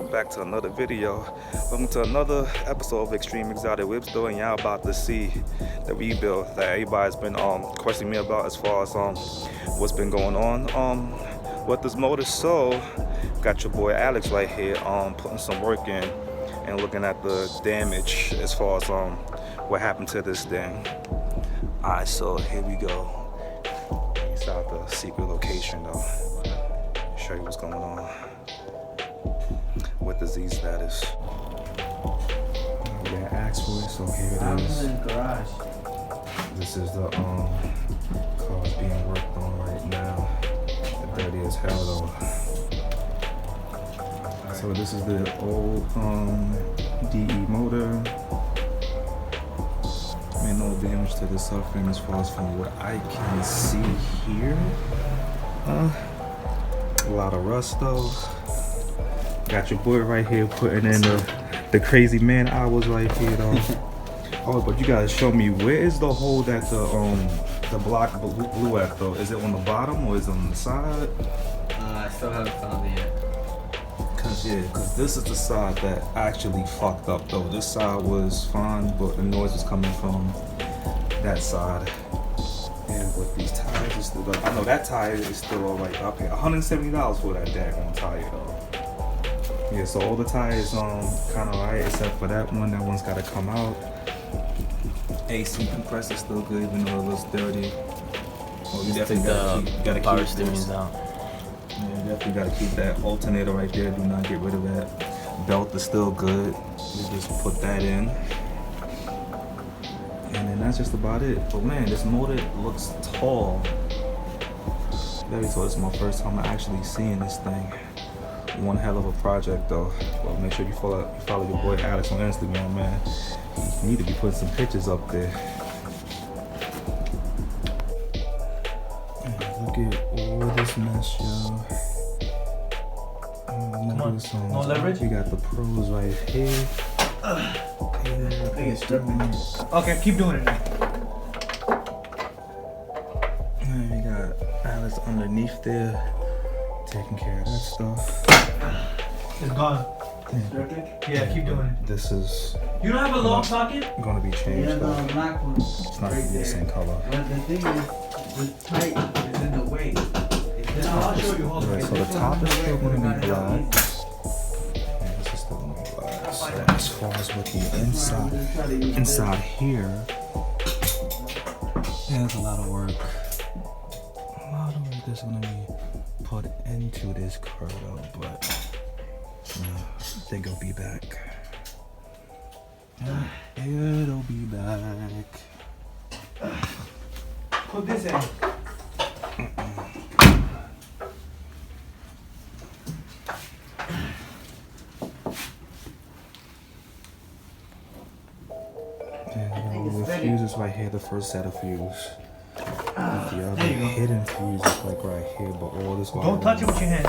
welcome back to another video. Welcome to another episode of Extreme Exotic Whip Store, and y'all about to see the rebuild that everybody's been questioning me about as far as what's been going on with this motor. So got your boy Alex right here putting some work in and looking at the damage as far as what happened to this thing. Alright, so here we go. Inside the secret location though. Show you what's going on with the Z status. Yeah, asked for it, so here it is. in the garage. This is the cars being worked on right now. The dirty as hell though. So this is the old DE motor. Made no damage to the subframe as far as from what I can see here. A lot of rust though. Got your boy right here putting in the crazy man hours right here though. Oh, but you gotta show me, where is the hole that the block blew at though? Is it on the bottom or is it on the side? I still haven't found it yet. Cause this is the side that actually fucked up though. This side was fine, but the noise was coming from that side. And with these tires, it's still, I know that tire is still alright. I paid $170 for that daggone tire though. Yeah, so all the tires kind of alright except for that one. That one's got to come out. AC compressor still good even though it looks dirty. Oh, you definitely gotta keep power steering's out. Yeah, definitely gotta keep that alternator right there. Do not get rid of that. Belt is still good. You just put that in. And then that's just about it. But man, this motor looks tall. Very tall. This is my first time actually seeing this thing. One hell of a project though. Well, make sure you follow your boy Alex on Instagram, man. You need to be putting some pictures up there. Look at all this mess, yo. Come on, no leverage? We got the pros right here. Okay, keep doing it now. And we got Alex underneath there, taking care of that stuff. It's gone. Yeah, keep doing it. This is You don't have a long socket? gonna be changed Yeah, though. the black one. It's not gonna be the same color. But the thing is, the pipe is in the way. I'll show you. Hold on. Alright, so the top is still gonna be black. Yeah, this is still gonna be black. So as far as with the inside here, yeah, there's a lot of work. A lot of work that's gonna be put into this car though, but I think it'll be back. It'll be back. Put this in. The fuse is right here, the first set of fuse. The other hidden fuse is like right here, but all this. Don't touch it with your hand.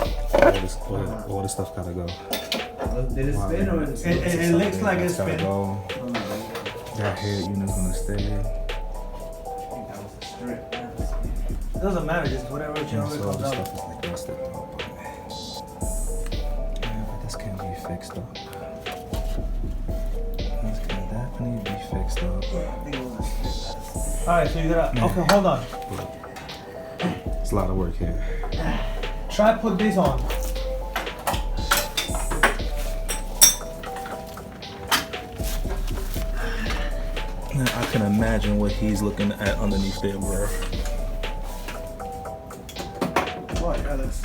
All this stuff gotta go. Did it spin or is it? It looks like it's gotta spin. go. That head unit's gonna stay. That was a strip. It doesn't matter, just whatever And channel so it all comes this out. stuff is like rusted though, but this can be fixed up. This can definitely be fixed up. Alright, so you gotta. Okay, hold on. It's a lot of work here. Try put this on. I can imagine what he's looking at underneath there, bro. What, Alex?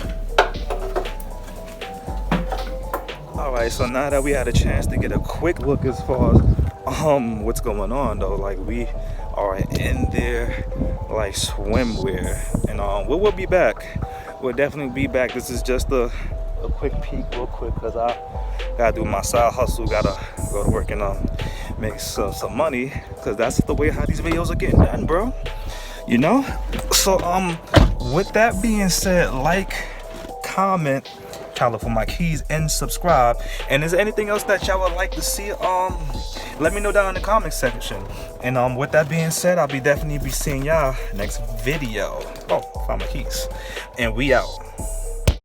Alright, so now that we had a chance to get a quick look as far as what's going on though, like we are in there like swimwear, and we will be back. We'll definitely be back. This is just a quick peek real quick because I gotta do my side hustle, gotta go to work and make some money, because that's the way how these videos are getting done, bro, you know. So with that being said, like, comment, color for my keys, and subscribe. And is there anything else that y'all would like to see? Let me know down in the comment section. And with that being said, I'll definitely be seeing y'all next video. Oh, found my keys. And we out.